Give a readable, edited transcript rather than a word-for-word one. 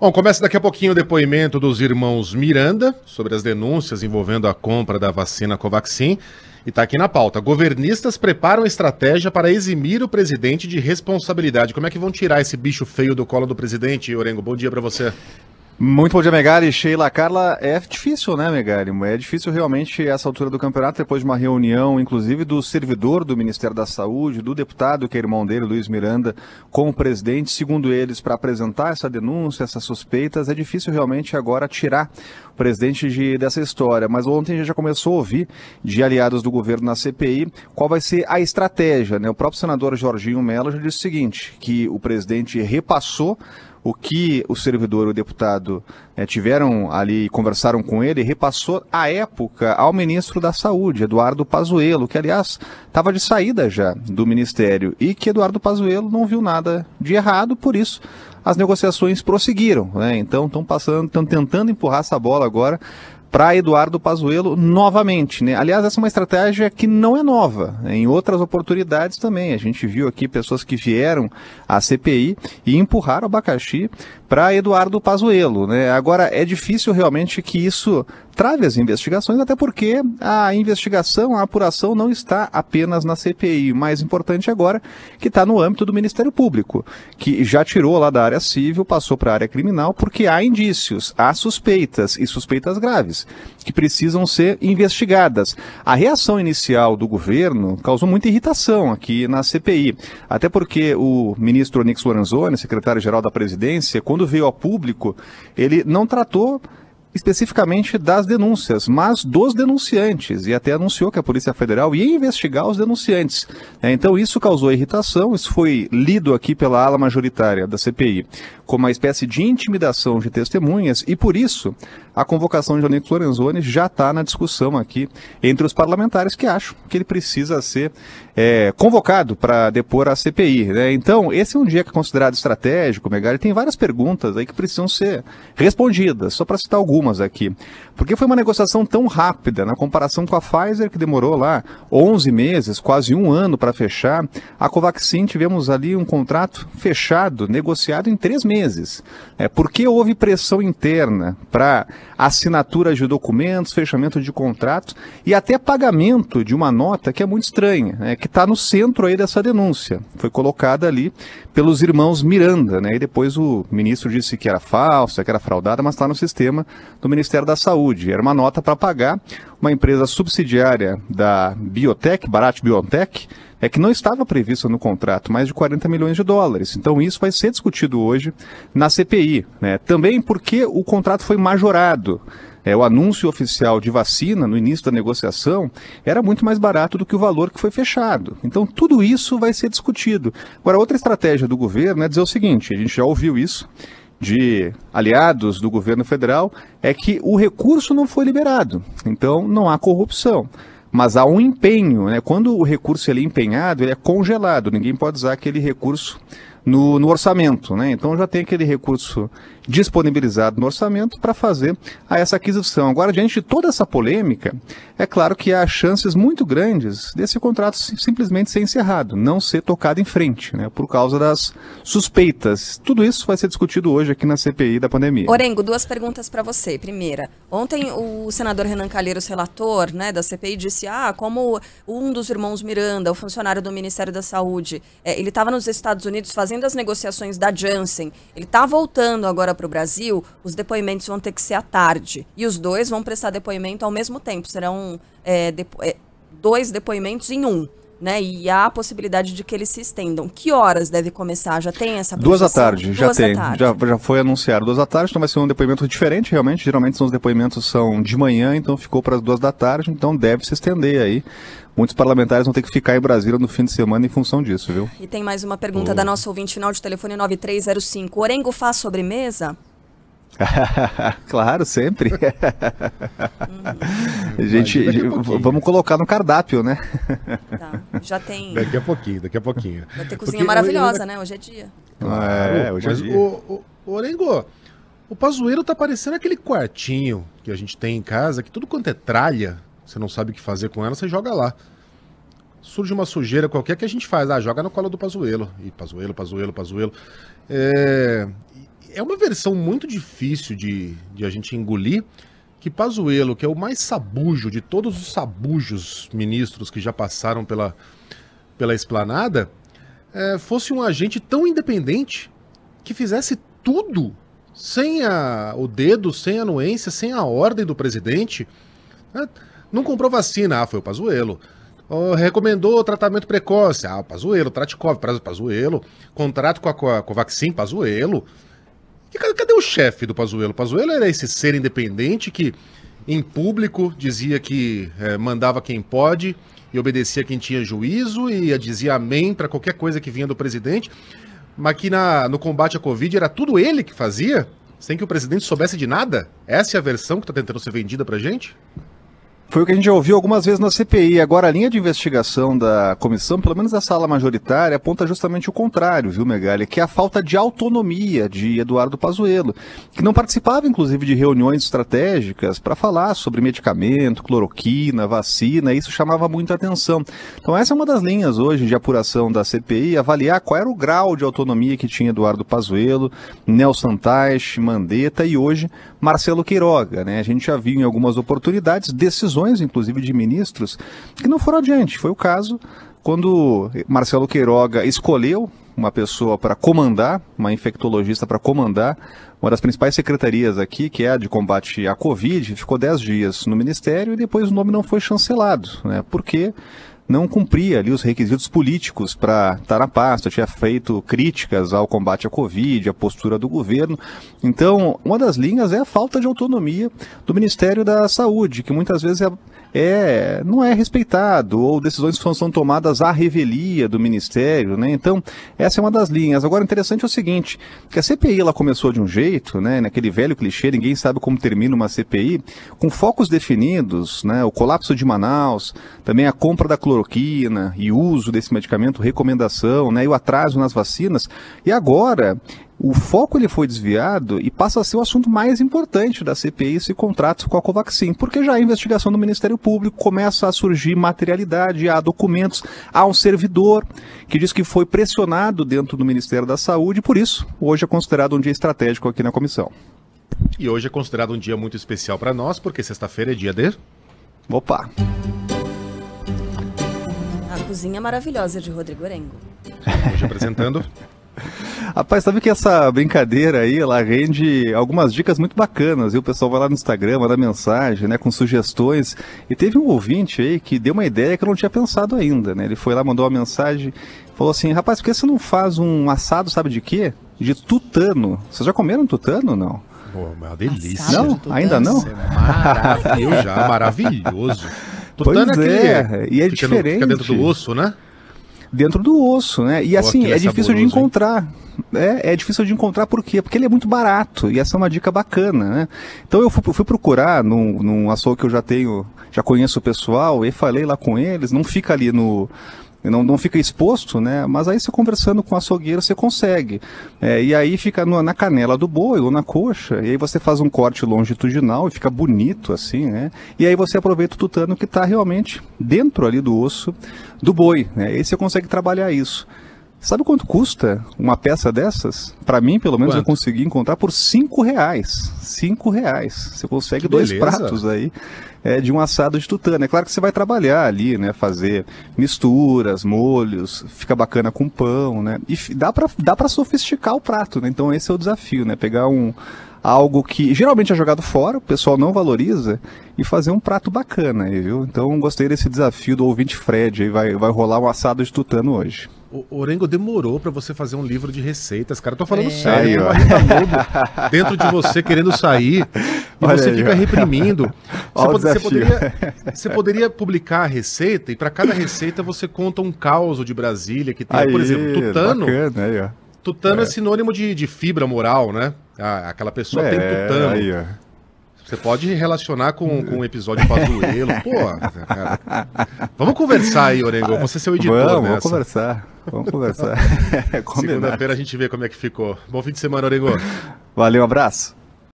Bom, começa daqui a pouquinho o depoimento dos irmãos Miranda sobre as denúncias envolvendo a compra da vacina Covaxin. E está aqui na pauta. Governistas preparam estratégia para eximir o presidente de responsabilidade. Como é que vão tirar esse bicho feio do colo do presidente, Orengo? Bom dia para você. Muito bom dia, Megali, Sheila, Carla. É difícil, né, Megali? É difícil realmente essa altura do campeonato, depois de uma reunião, inclusive do servidor do Ministério da Saúde, do deputado, que é irmão dele, Luiz Miranda, com o presidente, segundo eles, para apresentar essa denúncia, essas suspeitas. É difícil realmente agora tirar o presidente dessa história. Mas ontem a gente já começou a ouvir de aliados do governo na CPI qual vai ser a estratégia, né? O próprio senador Jorginho Mello já disse o seguinte, que o presidente repassou o que o servidor e o deputado tiveram ali, conversaram com ele, repassou à época ao ministro da Saúde, Eduardo Pazuello, que aliás estava de saída já do ministério e que Eduardo Pazuello não viu nada de errado, por isso as negociações prosseguiram, né? Então estão tentando empurrar essa bola agora para Eduardo Pazuello novamente, né? Aliás, essa é uma estratégia que não é nova. Em outras oportunidades também. A gente viu aqui pessoas que vieram à CPI e empurraram o abacaxi para Eduardo Pazuello, né? Agora, é difícil realmente que isso trave as investigações, até porque a investigação, a apuração não está apenas na CPI. O mais importante agora que está no âmbito do Ministério Público, que já tirou lá da área civil, passou para a área criminal, porque há indícios, há suspeitas e suspeitas graves que precisam ser investigadas. A reação inicial do governo causou muita irritação aqui na CPI, até porque o ministro Onyx Lorenzoni, secretário-geral da Presidência, quando veio ao público, ele não tratou especificamente das denúncias, mas dos denunciantes, e até anunciou que a Polícia Federal ia investigar os denunciantes. Então isso causou irritação, isso foi lido aqui pela ala majoritária da CPI como uma espécie de intimidação de testemunhas, e por isso a convocação de Onyx Lorenzoni já está na discussão aqui entre os parlamentares que acham que ele precisa ser convocado para depor a CPI, né? Então, esse é um dia que é considerado estratégico, Megali. Tem várias perguntas aí que precisam ser respondidas, só para citar algumas aqui. Porque foi uma negociação tão rápida, na comparação com a Pfizer, que demorou lá 11 meses, quase um ano para fechar. A Covaxin, tivemos ali um contrato fechado, negociado em 3 meses. Porque houve pressão interna para assinatura de documentos, fechamento de contratos e até pagamento de uma nota que é muito estranha, né, que está no centro aí dessa denúncia. Foi colocada ali pelos irmãos Miranda, né, e depois o ministro disse que era falsa, que era fraudada, mas está no sistema do Ministério da Saúde. Era uma nota para pagar uma empresa subsidiária da Biotech, Bharat Biotech, que não estava prevista no contrato, mais de 40 milhões de dólares. Então isso vai ser discutido hoje na CPI, né? Também porque o contrato foi majorado. O anúncio oficial de vacina no início da negociação era muito mais barato do que o valor que foi fechado. Então tudo isso vai ser discutido. Agora, outra estratégia do governo é dizer o seguinte, a gente já ouviu isso de aliados do governo federal, é que o recurso não foi liberado. Então não há corrupção. Mas há um empenho, né? Quando o recurso ele é empenhado, ele é congelado, ninguém pode usar aquele recurso no orçamento, né? Então já tem aquele recurso disponibilizado no orçamento para fazer essa aquisição. Agora, diante de toda essa polêmica, é claro que há chances muito grandes desse contrato simplesmente ser encerrado, não ser tocado em frente, né? Por causa das suspeitas. Tudo isso vai ser discutido hoje aqui na CPI da pandemia. Orengo, 2 perguntas para você. Primeira, ontem o senador Renan Calheiros, relator, né, da CPI, disse como um dos irmãos Miranda, o funcionário do Ministério da Saúde, ele estava nos Estados Unidos fazendo as negociações da Janssen, ele está voltando agora para o Brasil, os depoimentos vão ter que ser à tarde. E os 2 vão prestar depoimento ao mesmo tempo. Serão 2 depoimentos em 1. Né? E há a possibilidade de que eles se estendam. Que horas deve começar? Já tem essa projeção? 2 da tarde, já tem. Tarde. Já foi anunciado 2 da tarde, então vai ser um depoimento diferente, realmente. Geralmente os depoimentos são de manhã, então ficou para as 2 da tarde, então deve se estender aí. Muitos parlamentares vão ter que ficar em Brasília no fim de semana em função disso, viu? E tem mais uma pergunta da nossa ouvinte, final de telefone 9305. Orengo faz sobremesa? Claro, sempre. Vamos colocar no cardápio, né? Tá, já tem. Daqui a pouquinho. Vai ter cozinha maravilhosa, né? Hoje é dia. Hoje é dia. O Orengo, o Pazuello tá parecendo aquele quartinho que a gente tem em casa, que tudo quanto é tralha, você não sabe o que fazer com ela, você joga lá. Surge uma sujeira qualquer que a gente faz, joga no colo do Pazuello. E Pazuello. é uma versão muito difícil de a gente engolir, que Pazuello, que é o mais sabujo de todos os sabujos ministros que já passaram pela esplanada, fosse um agente tão independente que fizesse tudo sem o dedo, sem a anuência, sem a ordem do presidente. Não comprou vacina, foi o Pazuello. Recomendou tratamento precoce, Pazuello. Tratikov, Pazuello. Contrato com a Covaxin, Pazuello. E cadê o chefe do Pazuello? Pazuello era esse ser independente que, em público, dizia que mandava quem pode e obedecia quem tinha juízo e dizia amém para qualquer coisa que vinha do presidente, mas que no combate à Covid era tudo ele que fazia, sem que o presidente soubesse de nada? Essa é a versão que está tentando ser vendida pra gente? Foi o que a gente já ouviu algumas vezes na CPI. Agora, a linha de investigação da comissão, pelo menos da sala majoritária, aponta justamente o contrário, viu, Megali? Que é a falta de autonomia de Eduardo Pazuello, que não participava, inclusive, de reuniões estratégicas para falar sobre medicamento, cloroquina, vacina, e isso chamava muita atenção. Então, essa é uma das linhas hoje de apuração da CPI, avaliar qual era o grau de autonomia que tinha Eduardo Pazuello, Nelson Teich, Mandetta e hoje Marcelo Queiroga, né? A gente já viu em algumas oportunidades decisões, inclusive de ministros, que não foram adiante. Foi o caso quando Marcelo Queiroga escolheu uma pessoa para comandar, uma infectologista para comandar uma das principais secretarias aqui, que é a de combate à Covid, ficou 10 dias no ministério e depois o nome não foi chancelado, né? Porque não cumpria ali os requisitos políticos para estar na pasta, tinha feito críticas ao combate à Covid, à postura do governo. Então, uma das linhas é a falta de autonomia do Ministério da Saúde, que muitas vezes não é respeitado, ou decisões são tomadas à revelia do Ministério, né? Então, essa é uma das linhas. Agora, interessante é o seguinte, que a CPI ela começou de um jeito, né, naquele velho clichê, ninguém sabe como termina uma CPI, com focos definidos, né, o colapso de Manaus, também a compra da cloroquina e uso desse medicamento, recomendação, né, e o atraso nas vacinas. E agora, o foco ele foi desviado e passa a ser o assunto mais importante da CPI, esse contrato com a Covaxin, porque já a investigação do Ministério Público começa a surgir materialidade, há documentos, há um servidor que diz que foi pressionado dentro do Ministério da Saúde, por isso, hoje é considerado um dia estratégico aqui na comissão. E hoje é considerado um dia muito especial para nós, porque sexta-feira é dia de... Opa! A cozinha maravilhosa de Rodrigo Orengo. Hoje apresentando... Rapaz, sabe que essa brincadeira aí, ela rende algumas dicas muito bacanas, e o pessoal vai lá no Instagram, manda mensagem, né, com sugestões, e teve um ouvinte aí que deu uma ideia que eu não tinha pensado ainda, né, ele foi lá, mandou uma mensagem, falou assim, rapaz, por que você não faz um assado, sabe de quê? De tutano. Vocês já comeram tutano ou não? Pô, uma delícia. Não? Ainda não? Maravilhoso. Tutano pois e é diferente. Fica dentro do osso, né? Dentro do osso, né? E assim, é difícil de encontrar. É difícil de encontrar por quê? Porque ele é muito barato, e essa é uma dica bacana, né? Então eu fui procurar num açougue que eu já conheço o pessoal, e falei lá com eles, não fica ali não fica exposto, né? Mas aí você conversando com o açougueiro você consegue. E aí fica na canela do boi ou na coxa, e aí você faz um corte longitudinal e fica bonito assim, né? E aí você aproveita o tutano que está realmente dentro ali do osso do boi, né? E aí você consegue trabalhar isso. Sabe quanto custa uma peça dessas? Para mim, pelo menos, eu consegui encontrar por R$5. R$5. Você consegue dois pratos aí de um assado de tutano. É claro que você vai trabalhar ali, né? Fazer misturas, molhos, fica bacana com pão, né? E dá para sofisticar o prato, né? Então esse é o desafio, né? Pegar algo que geralmente é jogado fora, o pessoal não valoriza, e fazer um prato bacana aí, viu? Então gostei desse desafio do ouvinte Fred, aí vai rolar um assado de tutano hoje. O Orengo demorou pra você fazer um livro de receitas, cara. Eu tô falando sério, tem uma Rita Lobo dentro de você querendo sair e olha você aí, fica reprimindo. Você poderia publicar a receita e pra cada receita você conta um caos de Brasília que tem, aí, por exemplo, tutano. Bacana, aí, ó. Tutano é sinônimo de fibra moral, né? Aquela pessoa tem tutano. Aí, ó. Você pode relacionar com um episódio Pazuello. Pô, cara. Vamos conversar aí, Orengo. Você é seu editor, Vamos conversar. Segunda-feira a gente vê como é que ficou. Bom fim de semana, Orengo. Valeu, abraço.